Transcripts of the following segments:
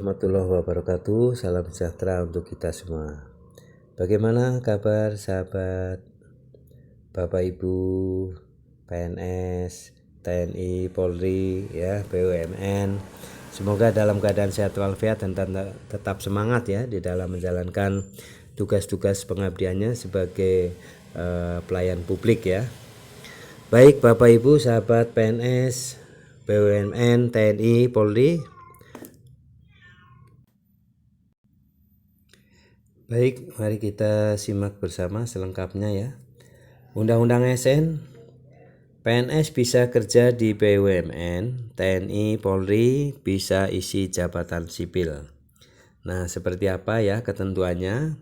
Warahmatullahi wabarakatuh. Salam sejahtera untuk kita semua. Bagaimana kabar sahabat, Bapak Ibu, PNS, TNI, Polri, ya, BUMN. Semoga dalam keadaan sehat walafiat dan tetap semangat ya di dalam menjalankan tugas-tugas pengabdiannya sebagai pelayan publik ya. Baik Bapak Ibu, sahabat PNS, BUMN, TNI, Polri. Baik, mari kita simak bersama selengkapnya ya. Undang-Undang ASN, PNS bisa kerja di BUMN, TNI, Polri bisa isi jabatan sipil. Nah, seperti apa ya ketentuannya?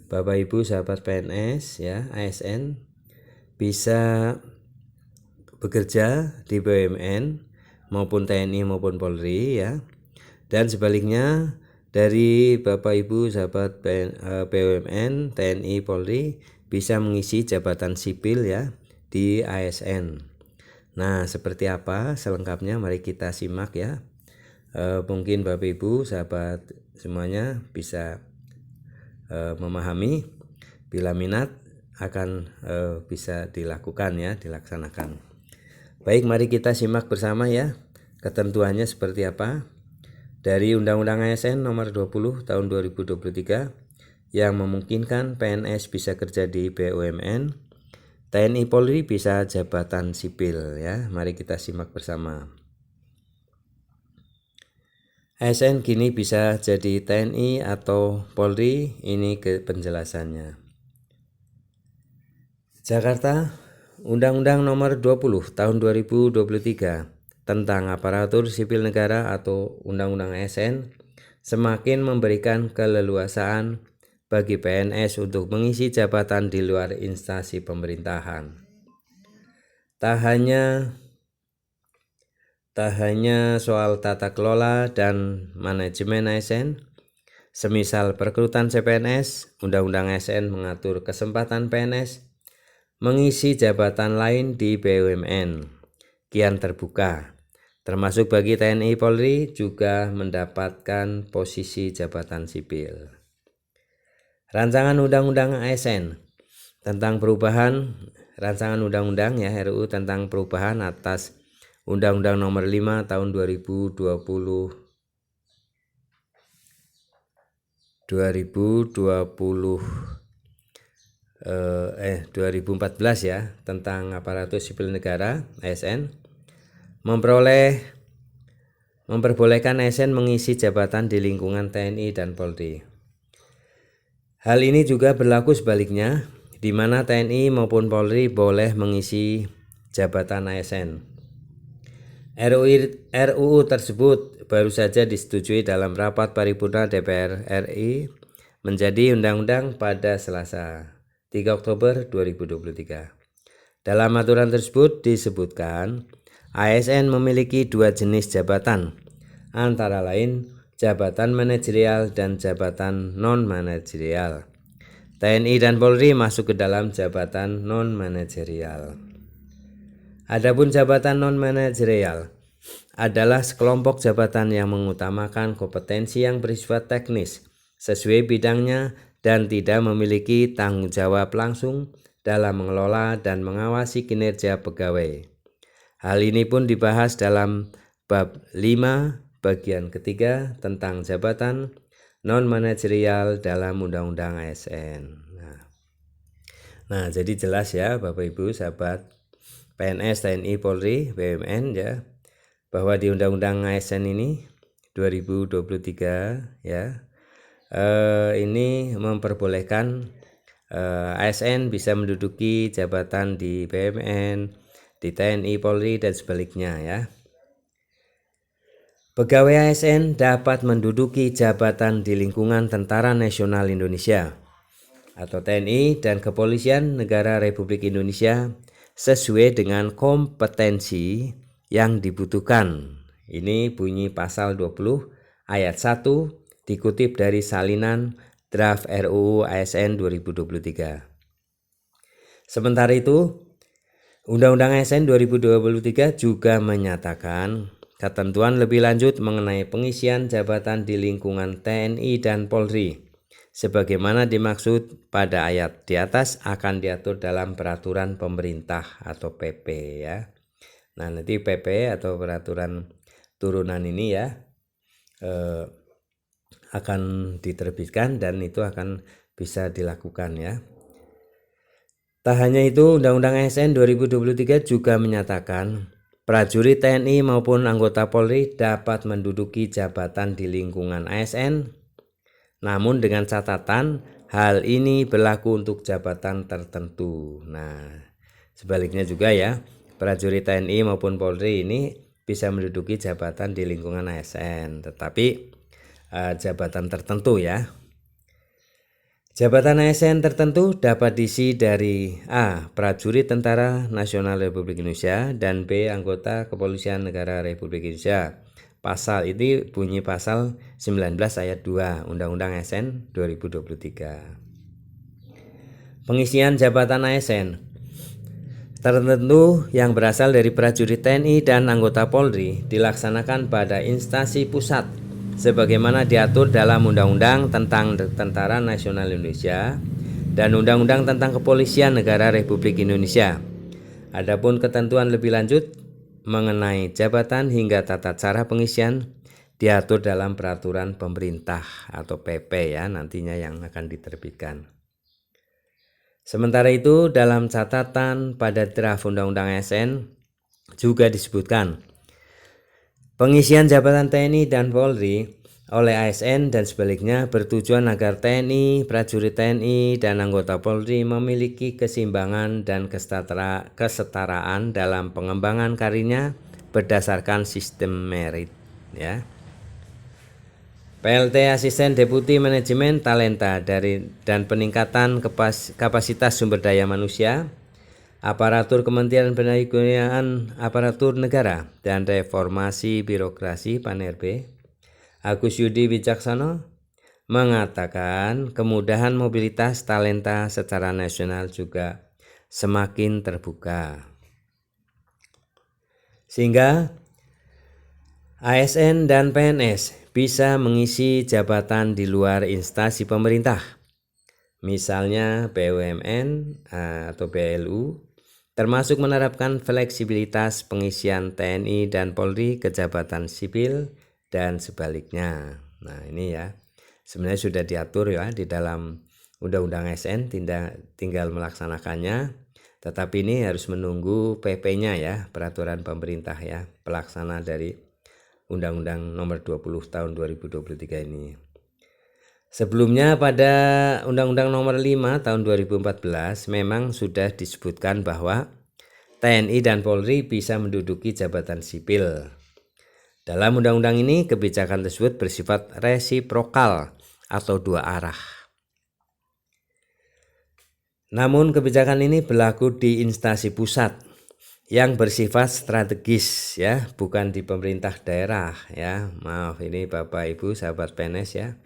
Bapak Ibu sahabat PNS ya, ASN bisa bekerja di BUMN maupun TNI maupun Polri ya. Dan sebaliknya dari Bapak Ibu sahabat BUMN, TNI, Polri bisa mengisi jabatan sipil ya di ASN. Nah, seperti apa selengkapnya mari kita simak ya. Mungkin Bapak Ibu sahabat semuanya bisa memahami, bila minat akan bisa dilakukan ya, dilaksanakan. Baik, mari kita simak bersama ya ketentuannya seperti apa. Dari Undang-Undang ASN nomor 20 tahun 2023 yang memungkinkan PNS bisa kerja di BUMN, TNI, Polri bisa jabatan sipil ya. Mari kita simak bersama. ASN kini bisa jadi TNI atau Polri, ini ke penjelasannya. Jakarta, Undang-Undang nomor 20 tahun 2023 tentang aparatur sipil negara atau Undang-Undang ASN semakin memberikan keleluasaan bagi PNS untuk mengisi jabatan di luar instansi pemerintahan. Tak hanya soal tata kelola dan manajemen ASN, semisal perekrutan CPNS, Undang-Undang ASN mengatur kesempatan PNS mengisi jabatan lain di BUMN kian terbuka, termasuk bagi TNI, Polri juga mendapatkan posisi jabatan sipil. Rancangan Undang-Undang ASN tentang perubahan rancangan undang-undang ya RUU tentang perubahan atas Undang-Undang nomor 5 tahun 2014 ya tentang aparatur sipil negara ASN memperbolehkan ASN mengisi jabatan di lingkungan TNI dan Polri. Hal ini juga berlaku sebaliknya, di mana TNI maupun Polri boleh mengisi jabatan ASN. RUU tersebut baru saja disetujui dalam rapat paripurna DPR RI menjadi undang-undang pada Selasa 3 Oktober 2023. Dalam aturan tersebut disebutkan ASN memiliki dua jenis jabatan, antara lain jabatan manajerial dan jabatan non-manajerial. TNI dan Polri masuk ke dalam jabatan non-manajerial. Adapun jabatan non-manajerial adalah sekelompok jabatan yang mengutamakan kompetensi yang bersifat teknis sesuai bidangnya dan tidak memiliki tanggung jawab langsung dalam mengelola dan mengawasi kinerja pegawai. Hal ini pun dibahas dalam bab 5 bagian ketiga tentang jabatan non-manajerial dalam Undang-Undang ASN. Nah, jadi jelas ya Bapak Ibu sahabat PNS, TNI, Polri, BUMN ya, bahwa di Undang-Undang ASN ini 2023 ya, ini memperbolehkan ASN bisa menduduki jabatan di BUMN, di TNI, Polri dan sebaliknya ya. Pegawai ASN dapat menduduki jabatan di lingkungan Tentara Nasional Indonesia atau TNI dan Kepolisian Negara Republik Indonesia sesuai dengan kompetensi yang dibutuhkan. Ini bunyi pasal 20 ayat 1 dikutip dari salinan draft RUU ASN 2023. Sementara itu, Undang-Undang ASN 2023 juga menyatakan ketentuan lebih lanjut mengenai pengisian jabatan di lingkungan TNI dan Polri sebagaimana dimaksud pada ayat di atas akan diatur dalam peraturan pemerintah atau PP ya. Nah, nanti PP atau peraturan turunan ini ya akan diterbitkan dan itu akan bisa dilakukan ya. Tak hanya itu, Undang-Undang ASN 2023 juga menyatakan prajurit TNI maupun anggota Polri dapat menduduki jabatan di lingkungan ASN, namun dengan catatan hal ini berlaku untuk jabatan tertentu. Nah, sebaliknya juga ya, prajurit TNI maupun Polri ini bisa menduduki jabatan di lingkungan ASN, tetapi jabatan tertentu ya. Jabatan ASN tertentu dapat diisi dari A. Prajurit Tentara Nasional Republik Indonesia dan B. Anggota Kepolisian Negara Republik Indonesia. Pasal ini bunyi pasal 19 ayat 2 Undang-Undang ASN 2023. Pengisian jabatan ASN tertentu yang berasal dari prajurit TNI dan anggota Polri dilaksanakan pada instansi pusat sebagaimana diatur dalam Undang-Undang tentang Tentara Nasional Indonesia dan Undang-Undang tentang Kepolisian Negara Republik Indonesia. Adapun ketentuan lebih lanjut mengenai jabatan hingga tata cara pengisian diatur dalam peraturan pemerintah atau PP ya nantinya yang akan diterbitkan. Sementara itu dalam catatan pada draft Undang-Undang ASN juga disebutkan pengisian jabatan TNI dan Polri oleh ASN dan sebaliknya bertujuan agar TNI, prajurit TNI, dan anggota Polri memiliki keseimbangan dan kesetaraan dalam pengembangan karirnya berdasarkan sistem merit. Ya. PLT Asisten Deputi Manajemen Talenta dan peningkatan kapasitas sumber daya manusia, Aparatur Kementerian Pendaya-gunaan Aparatur Negara dan Reformasi Birokrasi (PANRB), Agus Yudi Wicaksono mengatakan kemudahan mobilitas talenta secara nasional juga semakin terbuka. Sehingga ASN dan PNS bisa mengisi jabatan di luar instansi pemerintah, misalnya BUMN atau BLU, termasuk menerapkan fleksibilitas pengisian TNI dan Polri ke jabatan sipil dan sebaliknya. Nah ini ya sebenarnya sudah diatur ya di dalam Undang-Undang ASN, tinggal melaksanakannya, tetapi ini harus menunggu PP-nya ya, peraturan pemerintah ya, pelaksana dari Undang-Undang Nomor 20 Tahun 2023 ini. Sebelumnya pada Undang-Undang Nomor 5 Tahun 2014 memang sudah disebutkan bahwa TNI dan Polri bisa menduduki jabatan sipil. Dalam undang-undang ini kebijakan tersebut bersifat resiprokal atau dua arah. Namun kebijakan ini berlaku di instansi pusat yang bersifat strategis ya, bukan di pemerintah daerah ya. Maaf ini Bapak Ibu sahabat PNS ya.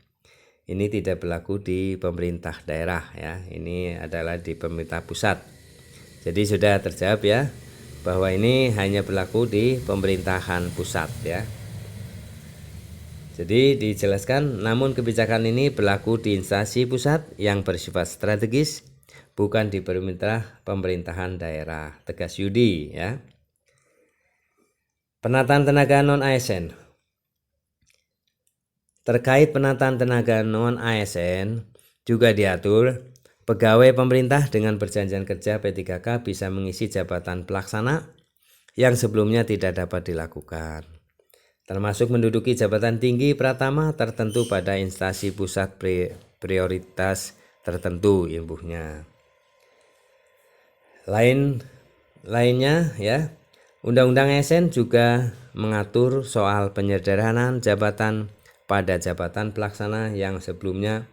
Ini tidak berlaku di pemerintah daerah ya, ini adalah di pemerintah pusat. Jadi sudah terjawab ya, bahwa ini hanya berlaku di pemerintahan pusat ya. Jadi dijelaskan, namun kebijakan ini berlaku di instansi pusat yang bersifat strategis, bukan di pemerintahan daerah, tegas Yudi ya. Penataan tenaga non-ASN. Terkait penataan tenaga non-ASN juga diatur pegawai pemerintah dengan perjanjian kerja P3K bisa mengisi jabatan pelaksana yang sebelumnya tidak dapat dilakukan, termasuk menduduki jabatan tinggi pratama tertentu pada instansi pusat prioritas tertentu ilmunya. Lainnya ya, Undang-Undang ASN juga mengatur soal penyederhanaan jabatan pada jabatan pelaksana yang sebelumnya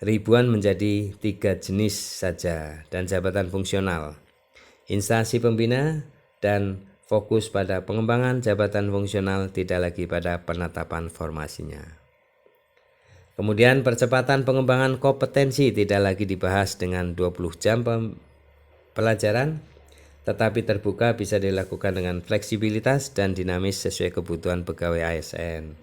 ribuan menjadi 3 jenis saja dan jabatan fungsional, instansi pembina, dan fokus pada pengembangan jabatan fungsional tidak lagi pada penetapan formasinya. Kemudian percepatan pengembangan kompetensi tidak lagi dibahas dengan 20 jam pelajaran, tetapi terbuka, bisa dilakukan dengan fleksibilitas dan dinamis sesuai kebutuhan pegawai ASN.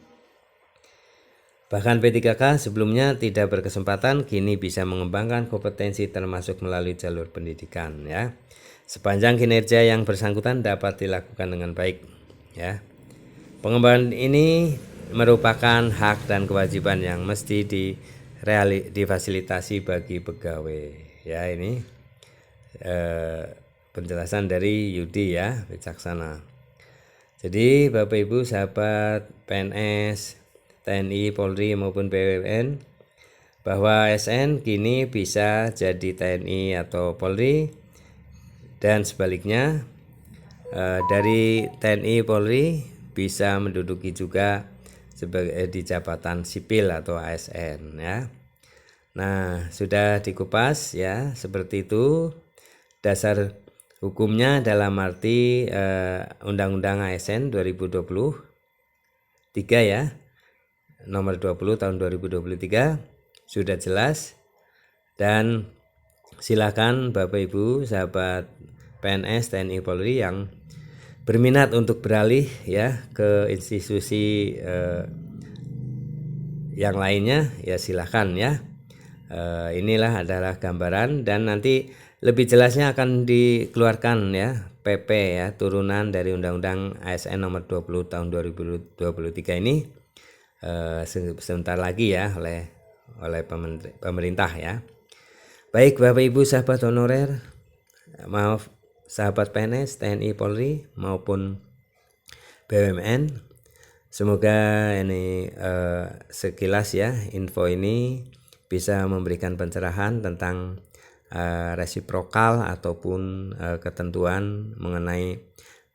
Bahkan P3K sebelumnya tidak berkesempatan, kini bisa mengembangkan kompetensi termasuk melalui jalur pendidikan ya. Sepanjang kinerja yang bersangkutan dapat dilakukan dengan baik ya. Pengembangan ini merupakan hak dan kewajiban yang mesti difasilitasi bagi pegawai ya. Ini penjelasan dari Yudi ya, Wicaksana. Jadi Bapak Ibu sahabat PNS, TNI, Polri maupun BUMN, bahwa ASN kini bisa jadi TNI atau Polri, dan sebaliknya dari TNI Polri bisa menduduki juga sebagai di jabatan sipil atau ASN ya. Nah, sudah dikupas ya, seperti itu dasar hukumnya dalam arti Undang-Undang ASN 2023 ya, nomor 20 tahun 2023 sudah jelas. Dan silakan Bapak Ibu sahabat PNS, TNI, Polri yang berminat untuk beralih ya ke institusi yang lainnya ya silakan ya. Inilah adalah gambaran, dan nanti lebih jelasnya akan dikeluarkan ya PP ya, turunan dari Undang-Undang ASN nomor 20 tahun 2023 ini sebentar lagi ya oleh pemerintah ya. Baik Bapak Ibu sahabat honorer, maaf sahabat PNS, TNI, Polri maupun BUMN, semoga ini sekilas ya info ini bisa memberikan pencerahan tentang resiprokal ataupun ketentuan mengenai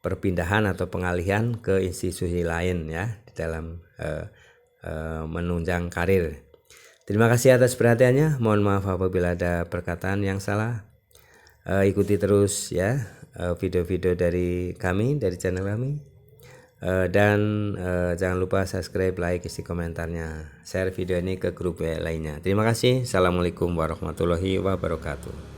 perpindahan atau pengalihan ke institusi lain ya di dalam menunjang karir. Terima kasih atas perhatiannya. Mohon maaf apabila ada perkataan yang salah. Ikuti terus ya video-video dari kami, dari channel kami, dan jangan lupa subscribe, like, isi komentarnya, share video ini ke grup lainnya. Terima kasih. Assalamualaikum warahmatullahi wabarakatuh.